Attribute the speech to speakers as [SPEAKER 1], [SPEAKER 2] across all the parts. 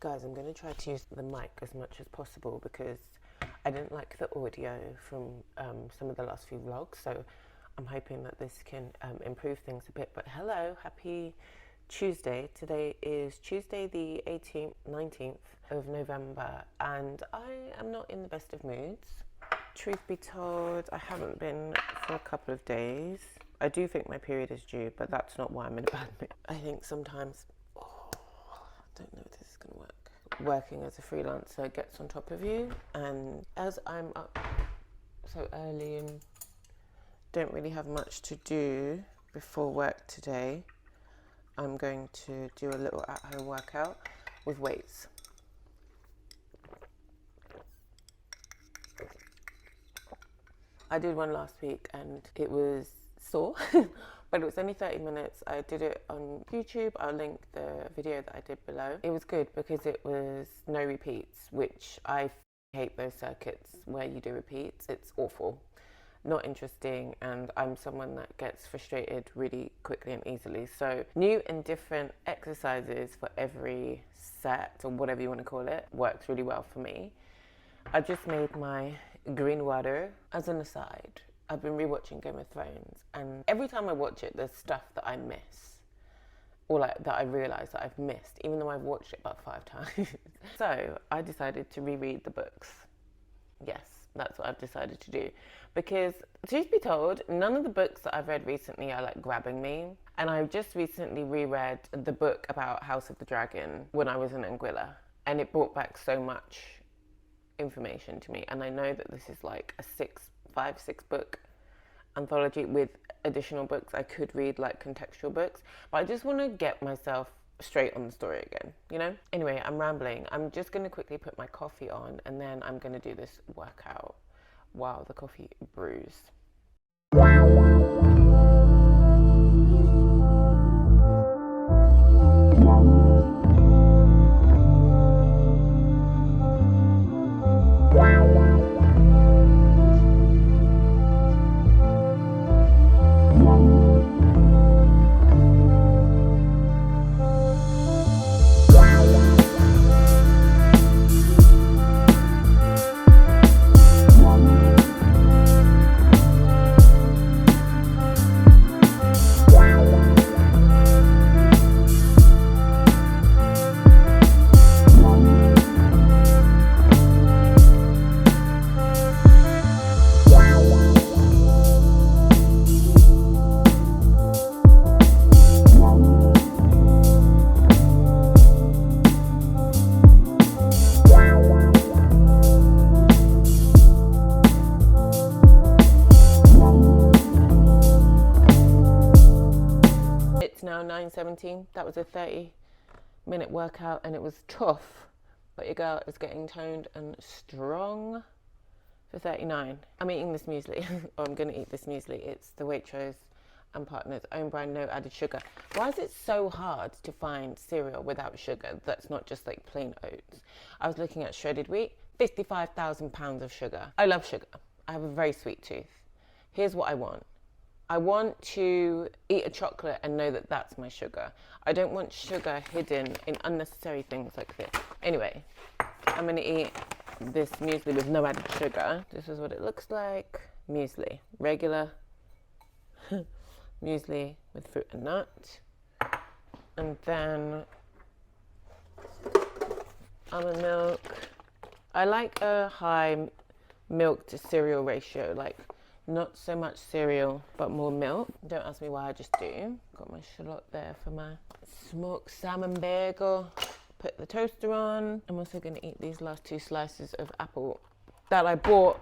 [SPEAKER 1] Guys, I'm going to try to use the mic as much as possible because I didn't like the audio from some of the last few vlogs, so I'm hoping that this can improve things a bit. But hello, happy Tuesday. Today is Tuesday the 19th of November, and I am not in the best of moods. Truth be told, I haven't been for a couple of days. I do think my period is due, but that's not why I'm in a bad mood. I think sometimes, I don't know if this is going to work. Working as a freelancer gets on top of you, and as I'm up so early and don't really have much to do before work today, I'm going to do a little at-home workout with weights. I did one last week and it was sore, but it was only 30 minutes. I did it on YouTube. I'll link the video that I did below. It was good because it was no repeats, which I hate those circuits where you do repeats. It's awful, not interesting, and I'm someone that gets frustrated really quickly and easily. So new and different exercises for every set, or whatever you want to call it, works really well for me. I just made my green water. As an aside, I've been rewatching Game of Thrones, and every time I watch it, there's stuff that I miss, or that I realise that I've missed, even though I've watched it about 5 times. So I decided to reread the books. Yes, that's what I've decided to do, because truth be told, none of the books that I've read recently are like grabbing me. And I just recently reread the book about House of the Dragon when I was in Anguilla, and it brought back so much information to me. And I know that this is like a 5-6 book anthology with additional books I could read, like contextual books, but I just want to get myself straight on the story again, you know? Anyway, I'm rambling. I'm just going to quickly put my coffee on, and then I'm going to do this workout while the coffee brews. Now 9:17. That was a 30-minute workout, and it was tough, but your girl is getting toned and strong for 39. I'm eating this muesli, or I'm going to eat this muesli. It's the Waitrose and Partners own brand, no added sugar. Why is it so hard to find cereal without sugar that's not just like plain oats? I was looking at shredded wheat, 55,000 pounds of sugar. I love sugar. I have a very sweet tooth. Here's what I want. I want to eat a chocolate and know that that's my sugar. I don't want sugar hidden in unnecessary things like this. Anyway, I'm going to eat this muesli with no added sugar. This is what it looks like. Muesli. Regular muesli with fruit and nut. And then almond milk. I like a high milk to cereal ratio, like not so much cereal, but more milk. Don't ask me why, I just do. Got my shallot there for my smoked salmon bagel. Put the toaster on. I'm also going to eat these last 2 slices of apple that I bought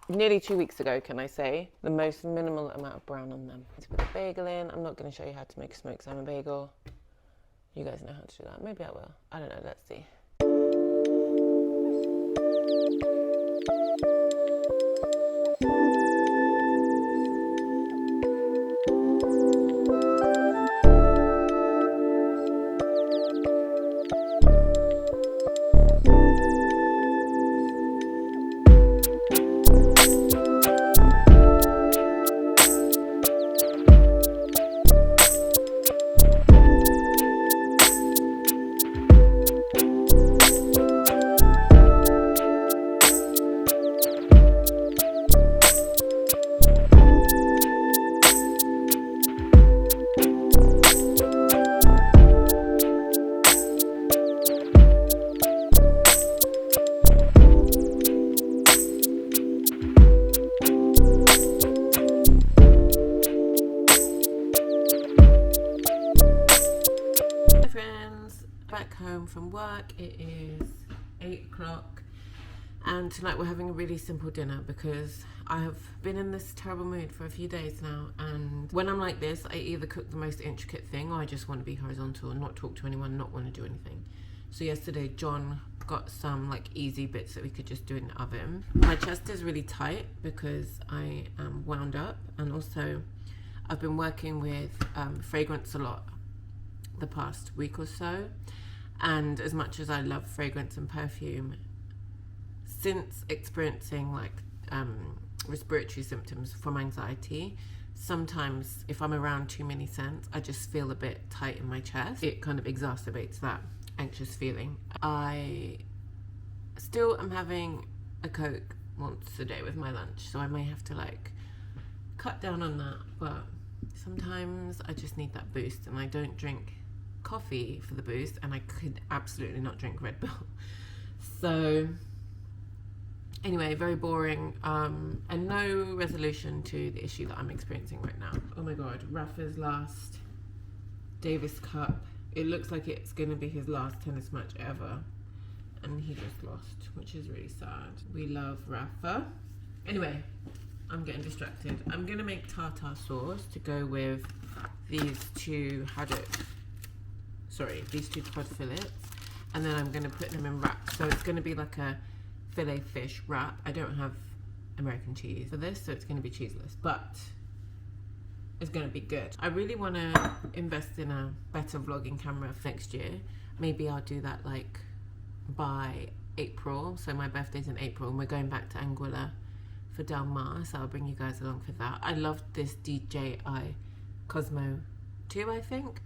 [SPEAKER 1] nearly 2 weeks ago, can I say. The most minimal amount of brown on them. Let's put the bagel in. I'm not going to show you how to make a smoked salmon bagel. You guys know how to do that. Maybe I will. I don't know. Let's see. Back home from work, it is 8 o'clock, and tonight we're having a really simple dinner because I have been in this terrible mood for a few days now, and when I'm like this, I either cook the most intricate thing or I just want to be horizontal and not talk to anyone, not want to do anything. So yesterday John got some like easy bits that we could just do in the oven. My chest is really tight because I am wound up, and also I've been working with fragrance a lot the past week or so, and as much as I love fragrance and perfume, since experiencing like respiratory symptoms from anxiety, sometimes if I'm around too many scents, I just feel a bit tight in my chest. It kind of exacerbates that anxious feeling. I still am having a Coke once a day with my lunch, so I may have to like cut down on that, but sometimes I just need that boost, and I don't drink coffee for the boost, and I could absolutely not drink Red Bull. So anyway, very boring, and no resolution to the issue that I'm experiencing right now. Oh my god, Rafa's last Davis Cup. It looks like it's going to be his last tennis match ever, and he just lost, which is really sad. We love Rafa. Anyway, I'm getting distracted. I'm going to make tartar sauce to go with these two these two cod fillets, and then I'm going to put them in wraps. So it's going to be like a filet fish wrap. I don't have American cheese for this, so it's going to be cheeseless, but it's going to be good. I really want to invest in a better vlogging camera for next year. Maybe I'll do that like by April. So my birthday's in April, and we're going back to Anguilla for Del Mar, so I'll bring you guys along for that. I loved this DJI Cosmo 2, I think,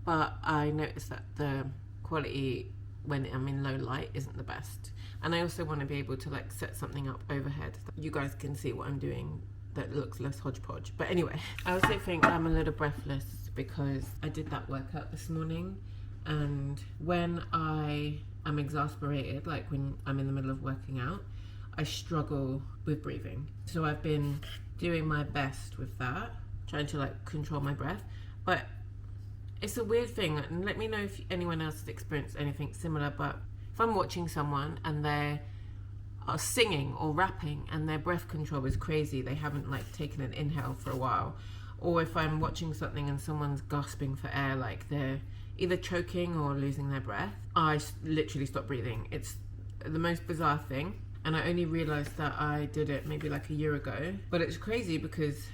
[SPEAKER 1] but I noticed that the quality when I'm in low light isn't the best, and I also want to be able to like set something up overhead that you guys can see what I'm doing that looks less hodgepodge. But anyway, I also think I'm a little breathless because I did that workout this morning, and when I am exasperated, like when I'm in the middle of working out, I struggle with breathing. So I've been doing my best with that, trying to like control my breath, but it's a weird thing, and let me know if anyone else has experienced anything similar. But if I'm watching someone and they are singing or rapping and their breath control is crazy, they haven't like taken an inhale for a while, or if I'm watching something and someone's gasping for air, like they're either choking or losing their breath, I literally stop breathing. It's the most bizarre thing, and I only realized that I did it maybe like a year ago. But it's crazy because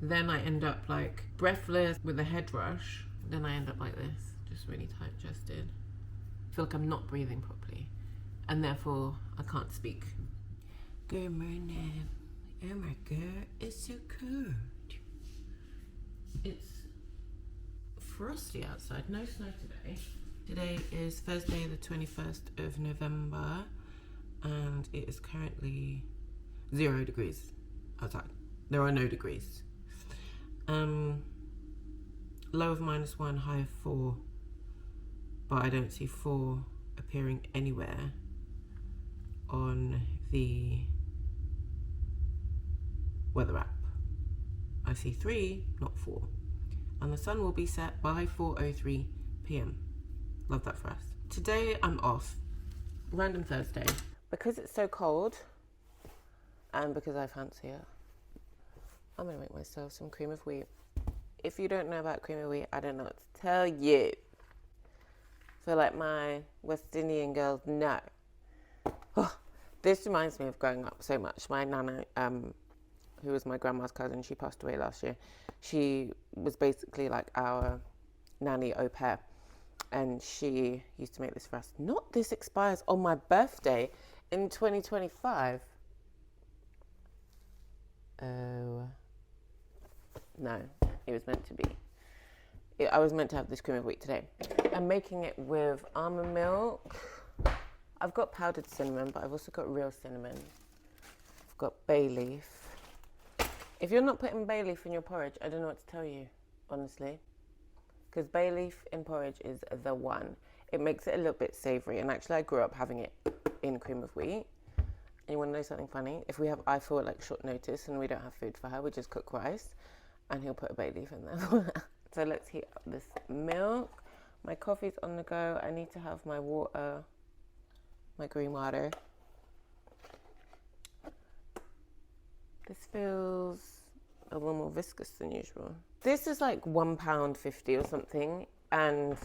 [SPEAKER 1] then I end up like breathless with a head rush, then I end up like this, just really tight chested. I feel like I'm not breathing properly, and therefore I can't speak. Good morning. Oh my god, it's so cold. It's frosty outside, no snow today. Today is Thursday the 21st of November, and it is currently 0 degrees outside. There are no degrees. Low of -1, high of 4, but I don't see 4 appearing anywhere on the weather app. I see 3, not 4. And the sun will be set by 4:03 p.m. Love that for us. Today I'm off. Random Thursday. Because it's so cold, and because I fancy it, I'm gonna make myself some cream of wheat. If you don't know about cream of wheat, I don't know what to tell you. I feel like my West Indian girls know. Oh, this reminds me of growing up so much. My nana, who was my grandma's cousin, she passed away last year. She was basically like our nanny au pair, and she used to make this for us. Not this expires on my birthday in 2025. Oh, no, it was meant to be. I was meant to have this cream of wheat today. I'm making it with almond milk. I've got powdered cinnamon, but I've also got real cinnamon. I've got bay leaf. If you're not putting bay leaf in your porridge, I don't know what to tell you, honestly. Because bay leaf in porridge is the one. It makes it a little bit savoury, and actually I grew up having it in cream of wheat. And you want to know something funny? If we have Eiffel at like short notice and we don't have food for her, we just cook rice, and he'll put a bay leaf in there. So let's heat up this milk. My coffee's on the go. I need to have my water, my green water. This feels a little more viscous than usual. This is like £1.50 or something, and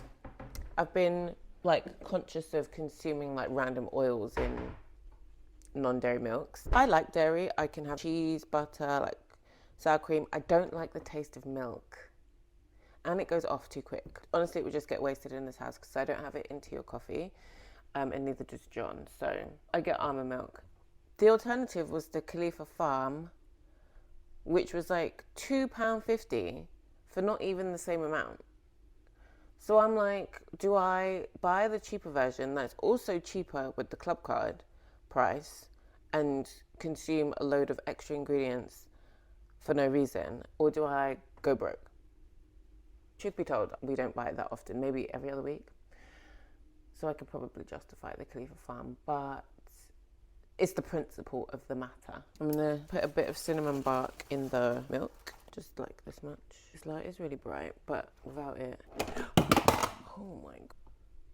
[SPEAKER 1] I've been like conscious of consuming like random oils in non-dairy milks. I like dairy. I can have cheese, butter, like sour cream. I don't like the taste of milk, and it goes off too quick. Honestly, it would just get wasted in this house because I don't have it into your coffee, and neither does John. So I get almond milk. The alternative was the Khalifa Farm, which was like £2.50 for not even the same amount. So I'm like, do I buy the cheaper version that's also cheaper with the club card price and consume a load of extra ingredients for no reason, or do I go broke? Truth be told, we don't buy it that often, maybe every other week. So I could probably justify the Khalifa Farm, but it's the principle of the matter. I'm gonna put a bit of cinnamon bark in the milk, just like this much. This light is really bright, but without it, oh my God.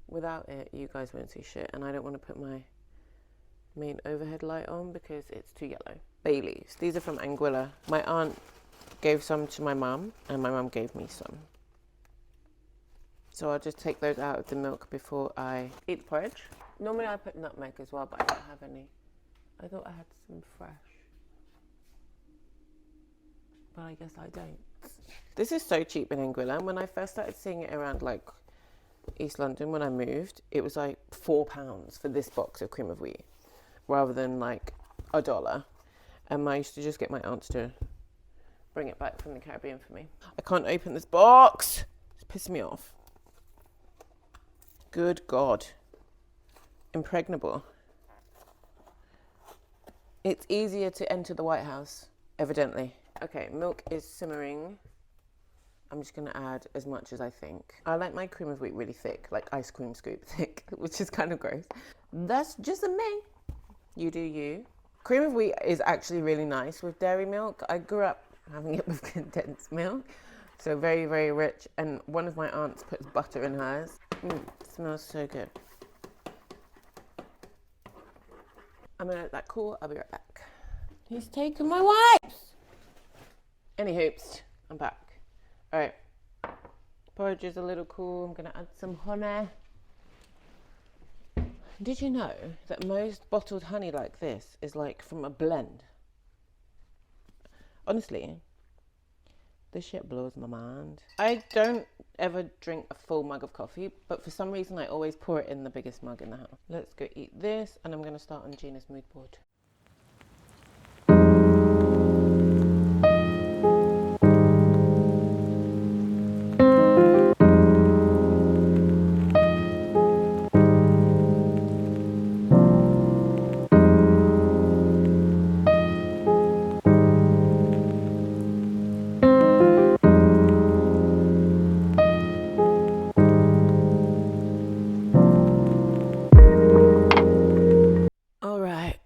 [SPEAKER 1] Without it, you guys won't see shit, and I don't want to put my main overhead light on because it's too yellow. Bay leaves. These are from Anguilla. My aunt gave some to my mum, and my mum gave me some. So I'll just take those out of the milk before I eat the porridge. Normally I put nutmeg as well, but I don't have any. I thought I had some fresh, but I guess I don't. This is so cheap in Anguilla. When I first started seeing it around like East London when I moved, it was like £4 for this box of cream of wheat rather than like $1. And I used to just get my aunts to bring it back from the Caribbean for me. I can't open this box. It's pissing me off. Good God. Impregnable. It's easier to enter the White House, evidently. Okay, milk is simmering. I'm just gonna add as much as I think. I like my cream of wheat really thick, like ice cream scoop thick, which is kind of gross. That's just a me. You do you. Cream of wheat is actually really nice with dairy milk. I grew up having it with condensed milk, so very, very rich. And one of my aunts puts butter in hers. It smells so good. I'm gonna let that cool. I'll be right back. He's taken my wipes. Any hoops, I'm back. All right, porridge is a little cool. I'm gonna add some honey. Did you know that most bottled honey like this is like from a blend? Honestly, this shit blows my mind. I don't ever drink a full mug of coffee, but for some reason I always pour it in the biggest mug in the house. Let's go eat this, and I'm gonna start on Gina's mood board.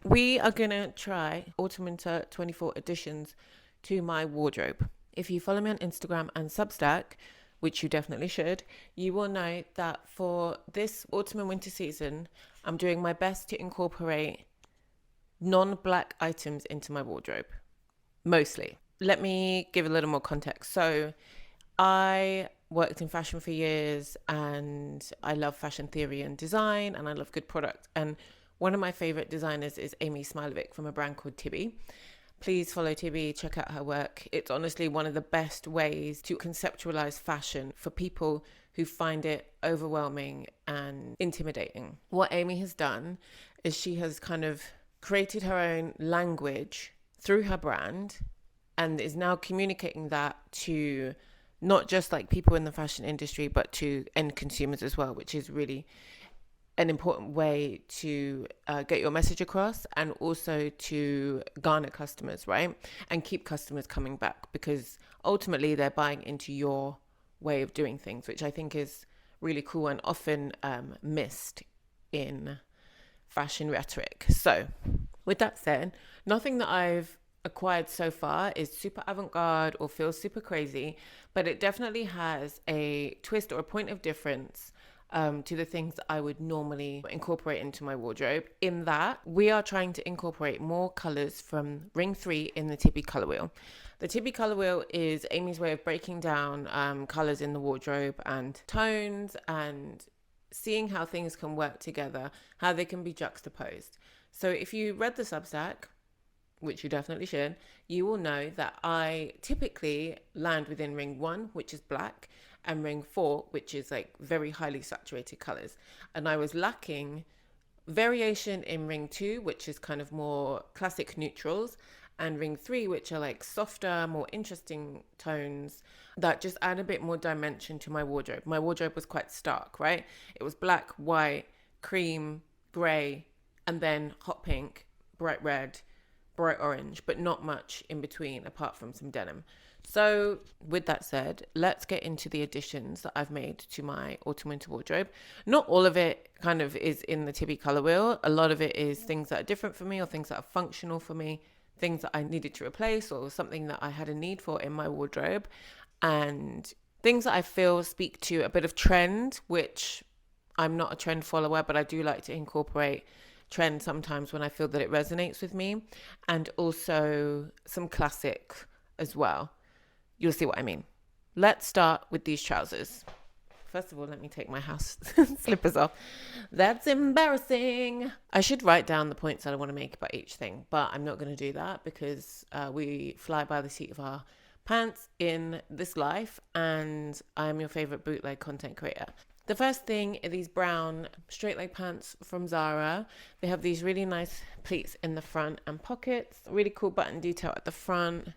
[SPEAKER 1] We are gonna try autumn winter 24 additions to my wardrobe. If you follow me on Instagram and Substack, which you definitely should, you will know that for this autumn and winter season, I'm doing my best to incorporate non-black items into my wardrobe, mostly. Let me give a little more context. So I worked in fashion for years, and I love fashion theory and design, and I love good product. And one of my favorite designers is Amy Smilovic from a brand called Tibby. Please follow Tibby, check out her work. It's honestly one of the best ways to conceptualize fashion for people who find it overwhelming and intimidating. What Amy has done is she has kind of created her own language through her brand and is now communicating that to not just like people in the fashion industry, but to end consumers as well, which is really an important way to get your message across, and also to garner customers, right? And keep customers coming back, because ultimately they're buying into your way of doing things, which I think is really cool and often missed in fashion rhetoric. So with that said, nothing that I've acquired so far is super avant-garde or feels super crazy, but it definitely has a twist or a point of difference to the things that I would normally incorporate into my wardrobe, in that we are trying to incorporate more colors from ring 3 in the Tippy color wheel. The Tippy color wheel is Amy's way of breaking down colors in the wardrobe and tones, and seeing how things can work together, how they can be juxtaposed. So if you read the Substack, which you definitely should, you will know that I typically land within ring 1, which is black, and ring 4, which is like very highly saturated colors. And I was lacking variation in ring 2, which is kind of more classic neutrals, and ring 3, which are like softer, more interesting tones that just add a bit more dimension to my wardrobe. My wardrobe was quite stark, right? It was black, white, cream, gray, and then hot pink, bright red, bright orange, but not much in between apart from some denim. So with that said, let's get into the additions that I've made to my autumn winter wardrobe. Not all of it kind of is in the Tippy color wheel. A lot of it is things that are different for me, or things that are functional for me, things that I needed to replace, or something that I had a need for in my wardrobe, and things that I feel speak to a bit of trend, which I'm not a trend follower, but I do like to incorporate trend sometimes when I feel that it resonates with me, and also some classic as well. You'll see what I mean. Let's start with these trousers. First of all, let me take my house slippers off. That's embarrassing. I should write down the points that I want to make about each thing, but I'm not going to do that because we fly by the seat of our pants in this life, and I'm your favorite bootleg content creator. The first thing are these brown straight leg pants from Zara. They have these really nice pleats in the front and pockets, really cool button detail at the front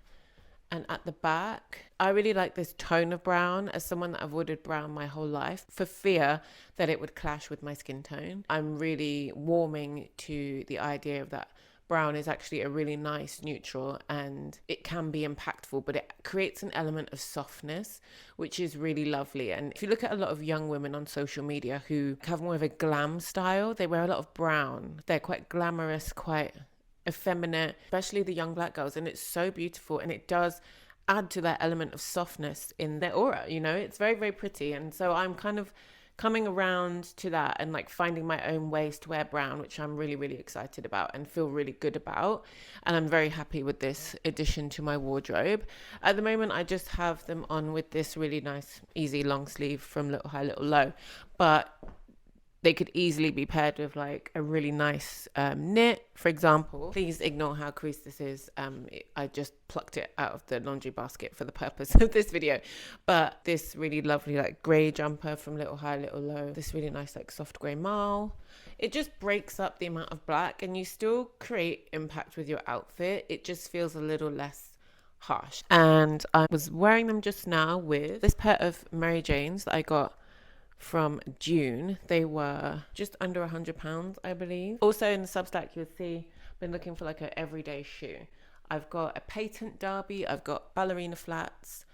[SPEAKER 1] and at the back. I really like this tone of brown as someone that avoided brown my whole life for fear that it would clash with my skin tone. I'm really warming to the idea of that brown is actually a really nice neutral, and it can be impactful, but it creates an element of softness, which is really lovely. And if you look at a lot of young women on social media who have more of a glam style, they wear a lot of brown. They're quite glamorous, quite effeminate, especially the young black girls, and it's so beautiful, and it does add to that element of softness in their aura. You know, it's very, very pretty. And so I'm kind of coming around to that and like finding my own ways to wear brown, which I'm really, really excited about and feel really good about. And I'm very happy with this addition to my wardrobe. At the moment, I just have them on with this really nice, easy long sleeve from Little High, Little Low. But they could easily be paired with like a really nice knit, for example. Please ignore how creased this is. I just plucked it out of the laundry basket for the purpose of this video. But this really lovely like grey jumper from Little High, Little Low. This really nice like soft grey marl. It just breaks up the amount of black, and you still create impact with your outfit. It just feels a little less harsh. And I was wearing them just now with this pair of Mary Janes that I got from June. They were just under £100, I believe. Also in the Substack, you'll see I've been looking for like an everyday shoe. I've got a patent derby, I've got ballerina flats,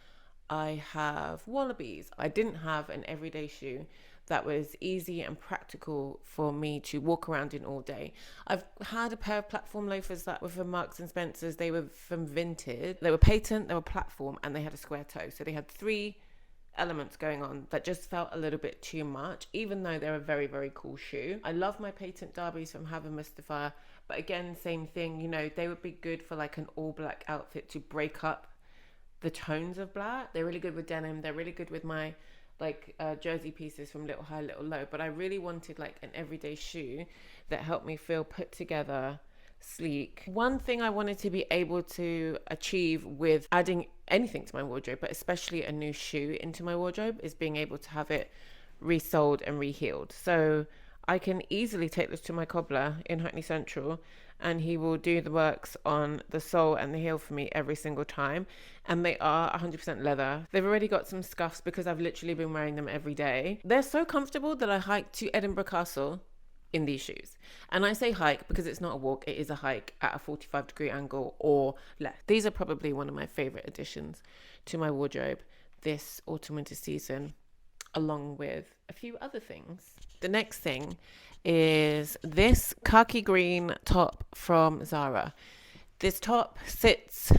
[SPEAKER 1] I have wallabies. I didn't have an everyday shoe that was easy and practical for me to walk around in all day. I've had a pair of platform loafers that were from Marks and Spencer's. They were from Vinted. They were patent, they were platform, and they had a square toe. So they had 3 elements going on that just felt a little bit too much, even though they're a very, very cool shoe. I love my patent derbies from Have a Mustafa, but again, same thing, you know, they would be good for like an all black outfit to break up the tones of black. They're really good with denim. They're really good with my like jersey pieces from Little High, Little Low. But I really wanted like an everyday shoe that helped me feel put together, sleek. One thing I wanted to be able to achieve with adding anything to my wardrobe, but especially a new shoe into my wardrobe, is being able to have it resoled and reheeled. So I can easily take this to my cobbler in Hackney Central, and he will do the works on the sole and the heel for me every single time. And they are 100% leather. They've already got some scuffs because I've literally been wearing them every day. They're so comfortable that I hiked to Edinburgh Castle in these shoes. And I say hike because it's not a walk, it is a hike at a 45-degree angle or less. These are probably one of my favorite additions to my wardrobe this autumn winter season, along with a few other things. The next thing is this khaki green top from Zara. This top sits,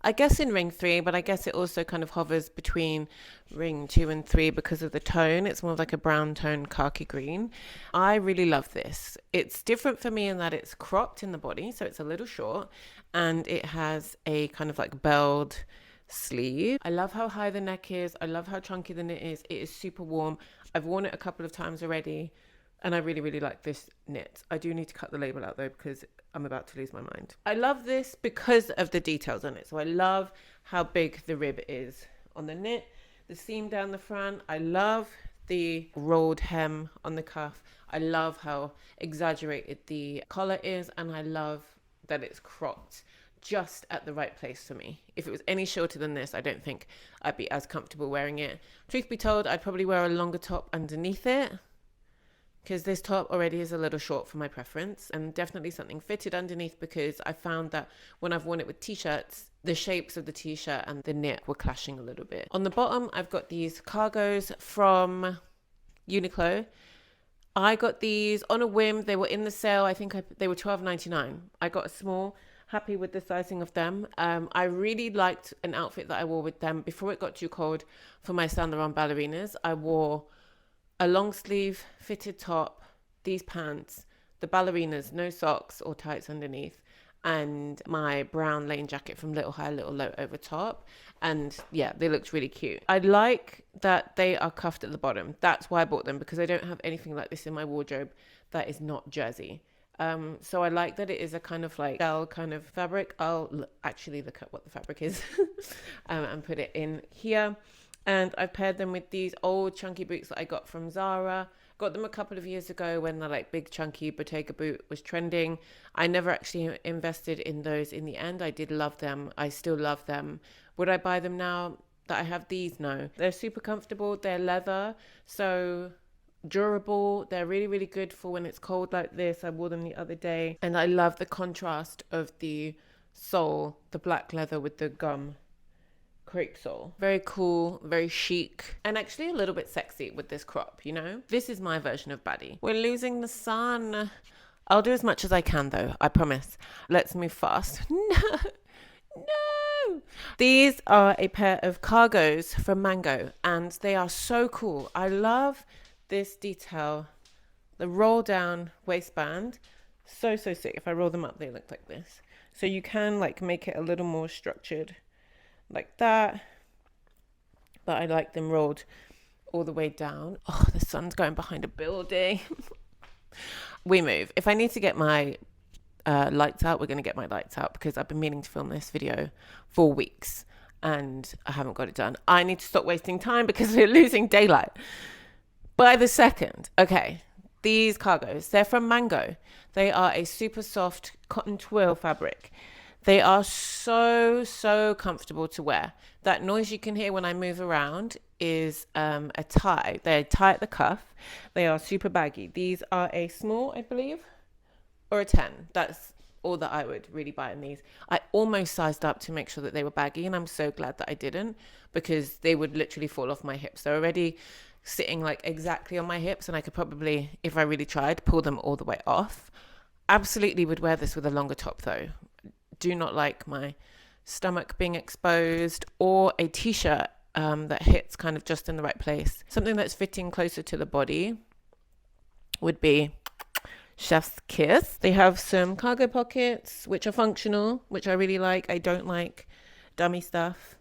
[SPEAKER 1] I guess, in ring 3, but I guess it also kind of hovers between ring 2 and 3 because of the tone. It's more like a brown tone khaki green. I really love this. It's different for me in that it's cropped in the body, so it's a little short, and it has a kind of like belled sleeve. I love how high the neck is. I love how chunky the knit is. It is super warm. I've worn it a couple of times already, and I really, really like this knit. I do need to cut the label out though because I'm about to lose my mind. I love this because of the details on it. So I love how big the rib is on the knit, the seam down the front. I love the rolled hem on the cuff. I love how exaggerated the collar is, and I love that it's cropped just at the right place for me. If it was any shorter than this, I don't think I'd be as comfortable wearing it. Truth be told, I'd probably wear a longer top underneath it, because this top already is a little short for my preference, and definitely something fitted underneath, because I found that when I've worn it with t-shirts, the shapes of the t-shirt and the knit were clashing a little bit. On the bottom, I've got these cargos from Uniqlo. I got these on a whim. They were in the sale. I think they were $12.99. I got a small. Happy with the sizing of them. I really liked an outfit that I wore with them before it got too cold for my Saint Laurent ballerinas. I wore a long sleeve fitted top, these pants, the ballerinas, no socks or tights underneath, and my brown lane jacket from Little High, Little Low over top. And yeah, they looked really cute. I like that they are cuffed at the bottom. That's why I bought them, because I don't have anything like this in my wardrobe that is not jersey. So I like that it is a kind of like gel kind of fabric. I'll actually look at what the fabric is and put it in here. And I've paired them with these old chunky boots that I got from Zara. Got them a couple of years ago when the like big chunky Bottega boot was trending. I never actually invested in those in the end. I did love them. I still love them. Would I buy them now that I have these? No. They're super comfortable. They're leather, so durable. They're really, really good for when it's cold like this. I wore them the other day, and I love the contrast of the sole, the black leather with the gum crepe sole. Very cool, very chic, and actually a little bit sexy with this crop, you know? This is my version of baddie. We're losing the sun. I'll do as much as I can though, I promise. Let's move fast. No! These are a pair of cargos from Mango, and they are so cool. I love this detail, the roll down waistband. So sick. If I roll them up, they look like this. So you can like make it a little more structured like that, but I like them rolled all the way down. Oh, the sun's going behind a building. We move. If I need to get my lights out, we're going to get my lights out, because I've been meaning to film this video for weeks and I haven't got it done. I need to stop wasting time because we're losing daylight by the second. Okay, these cargos, they're from Mango. They are a super soft cotton twill fabric. They are so comfortable to wear. That noise you can hear when I move around is a tie. They tie at the cuff. They are super baggy. These are a small, I believe, or a 10. That's all that I would really buy in these. I almost sized up to make sure that they were baggy, and I'm so glad that I didn't, because they would literally fall off my hips. They're already sitting like exactly on my hips, and I could probably, if I really tried, pull them all the way off. Absolutely would wear this with a longer top though. Do not like my stomach being exposed, or a t-shirt that hits kind of just in the right place. Something that's fitting closer to the body would be chef's kiss. They have some cargo pockets which are functional, which I really like. I don't like dummy stuff.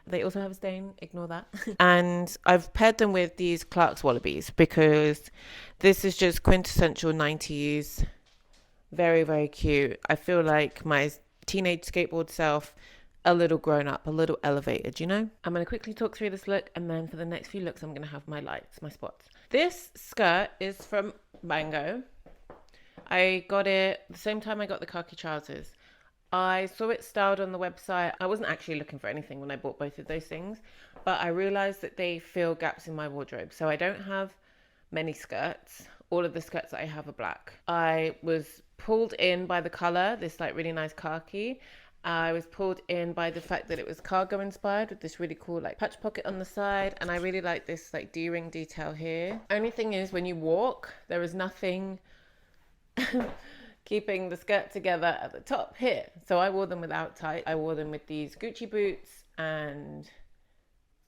[SPEAKER 1] They also have a stain, ignore that. And I've paired them with these Clark's Wallabies, because this is just quintessential 90s. Very, very cute. I feel like my teenage skateboard self, a little grown up, a little elevated, you know? I'm going to quickly talk through this look, and then for the next few looks, I'm going to have my lights, my spots. This skirt is from Mango. I got it the same time I got the khaki trousers. I saw it styled on the website. I wasn't actually looking for anything when I bought both of those things, but I realized that they fill gaps in my wardrobe. So I don't have many skirts. All of the skirts that I have are black. I was pulled in by the color, this like really nice khaki. I was pulled in by the fact that it was cargo inspired with this really cool like patch pocket on the side. And I really like this like D-ring detail here. Only thing is, when you walk, there is nothing keeping the skirt together at the top here. So I wore them without tight. I wore them with these Gucci boots and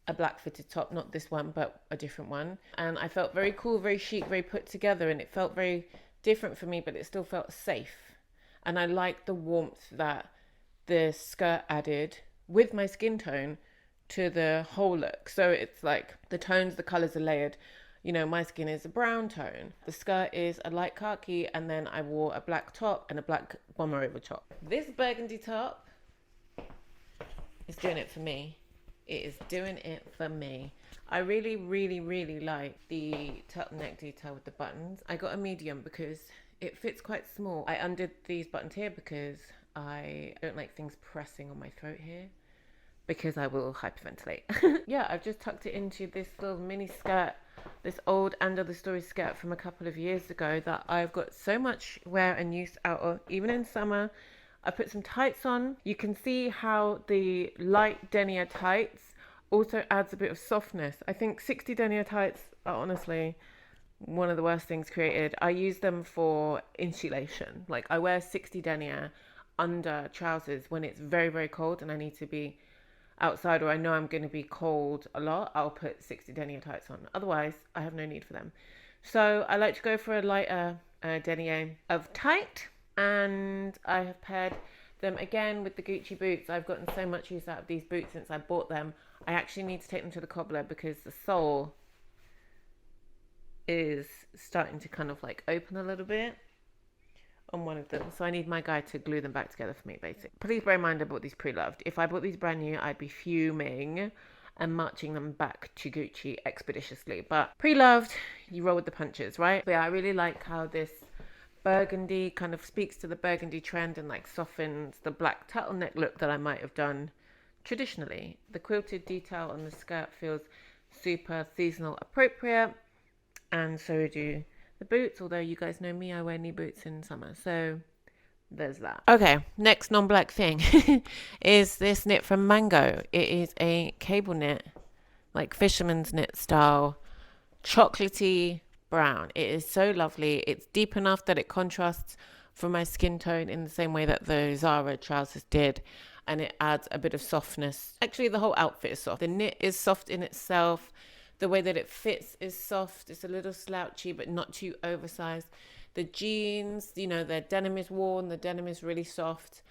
[SPEAKER 1] a black fitted top, not this one, but a different one. And I felt very cool, very chic, very put together, and it felt very different for me, but it still felt safe. And I liked the warmth that the skirt added with my skin tone to the whole look. So it's like the tones, the colors are layered. You know, my skin is a brown tone. The skirt is a light khaki, and then I wore a black top and a black bomber over top. This burgundy top is doing it for me. It is doing it for me. I really, really, really like the turtleneck detail with the buttons. I got a medium because it fits quite small. I undid these buttons here because I don't like things pressing on my throat here, because I will hyperventilate. Yeah, I've just tucked it into this little mini skirt, this old End of the Story skirt from a couple of years ago that I've got so much wear and use out of, even in summer. I put some tights on. You can see how the light denier tights also adds a bit of softness. I think 60 denier tights are honestly one of the worst things created. I use them for insulation. Like, I wear 60 denier under trousers when it's very, very cold and I need to be outside, or I know I'm going to be cold a lot. I'll put 60 denier tights on. Otherwise, I have no need for them. So I like to go for a lighter denier of tight. And I have paired them again with the Gucci boots. I've gotten so much use out of these boots since I bought them. I actually need to take them to the cobbler because the sole is starting to kind of like open a little bit on one of them. So I need my guy to glue them back together for me, basically. Please bear in mind I bought these pre-loved. If I bought these brand new, I'd be fuming and marching them back to Gucci expeditiously. But pre-loved, you roll with the punches, right? But yeah, I really like how this burgundy kind of speaks to the burgundy trend and like softens the black turtleneck look that I might have done traditionally. The quilted detail on the skirt feels super seasonal appropriate, and so do the boots, although you guys know me, I wear knee boots in summer, so there's that. Okay, next non-black thing is this knit from Mango. It is a cable knit, like fisherman's knit style, chocolatey brown. It is so lovely. It's deep enough that it contrasts from my skin tone in the same way that the Zara trousers did, and it adds a bit of softness. Actually, the whole outfit is soft. The knit is soft in itself. The way that it fits is soft. It's a little slouchy but not too oversized. The jeans, you know, the denim is worn, the denim is really soft.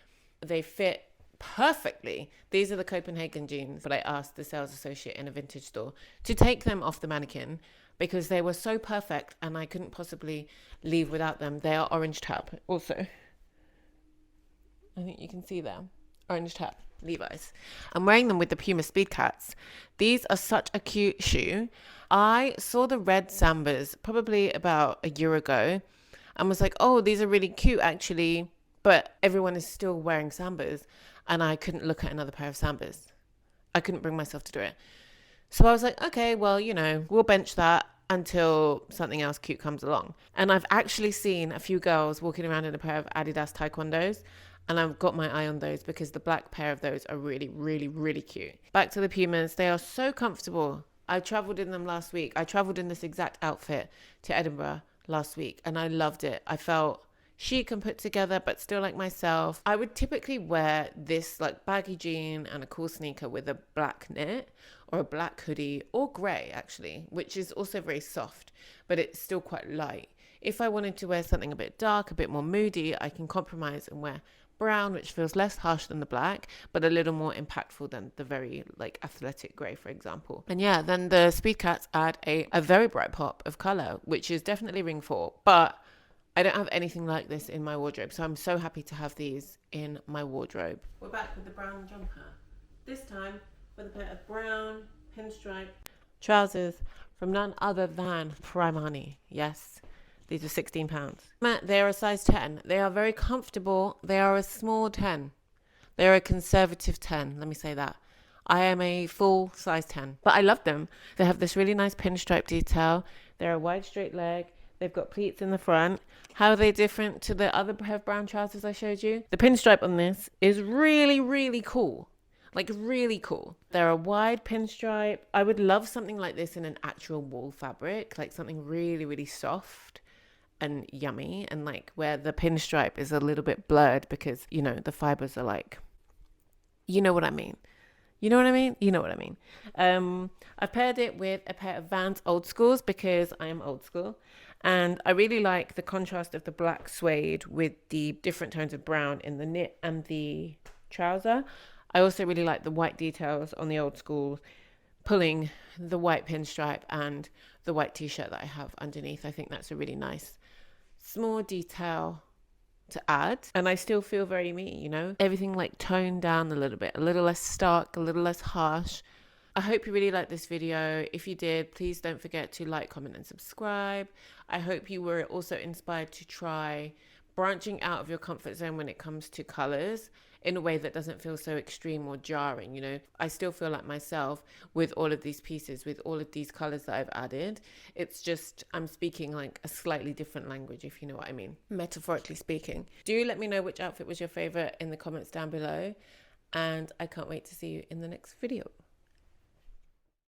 [SPEAKER 1] They fit perfectly. These are the Copenhagen jeans, but I asked the sales associate in a vintage store to take them off the mannequin because they were so perfect and I couldn't possibly leave without them. They are orange tab also. I think you can see them. Orange tab, Levi's. I'm wearing them with the Puma Speed Cats. These are such a cute shoe. I saw the red Sambas probably about a year ago and was like, oh, these are really cute actually, but everyone is still wearing Sambas and I couldn't look at another pair of Sambas. I couldn't bring myself to do it. So I was like, okay, well, you know, we'll bench that until something else cute comes along. And I've actually seen a few girls walking around in a pair of Adidas Taekwondos, and I've got my eye on those because the black pair of those are really, really, really cute. Back to the Pumas. They are so comfortable. I traveled in them last week. I traveled in this exact outfit to Edinburgh last week and I loved it. I felt chic and put together, but still like myself. I would typically wear this like baggy jean and a cool sneaker with a black knit or a black hoodie, or grey actually, which is also very soft, but it's still quite light. If I wanted to wear something a bit dark, a bit more moody, I can compromise and wear brown, which feels less harsh than the black, but a little more impactful than the very like athletic grey, for example. And yeah, then the Speed Cats add a very bright pop of colour, which is definitely ring 4, but I don't have anything like this in my wardrobe, so I'm so happy to have these in my wardrobe. We're back with the brown jumper, this time with a pair of brown pinstripe trousers from none other than Primani. Yes, these are £16. They are a size 10. They are very comfortable. They are a small 10. They are a conservative 10, let me say that. I am a full size 10, but I love them. They have this really nice pinstripe detail. They're a wide straight leg. They've got pleats in the front. How are they different to the other pair of brown trousers I showed you? The pinstripe on this is really, really cool. Like really cool. They're a wide pinstripe. I would love something like this in an actual wool fabric, like something really, really soft and yummy, and like where the pinstripe is a little bit blurred because, you know, the fibers are like, you know what I mean. You know what I mean? You know what I mean. I paired it with a pair of Vans Old Schools because I am old school. And I really like the contrast of the black suede with the different tones of brown in the knit and the trouser. I also really like the white details on the Old School, pulling the white pinstripe and the white t-shirt that I have underneath. I think that's a really nice small detail to add, and I still feel very me, you know, everything like toned down a little bit, a little less stark, a little less harsh. I hope you really liked this video. If you did, please don't forget to like, comment and subscribe. I hope you were also inspired to try branching out of your comfort zone when it comes to colors in a way that doesn't feel so extreme or jarring. You know, I still feel like myself with all of these pieces, with all of these colors that I've added. It's just, I'm speaking like a slightly different language, if you know what I mean, metaphorically speaking. Do let me know which outfit was your favorite in the comments down below, and I can't wait to see you in the next video.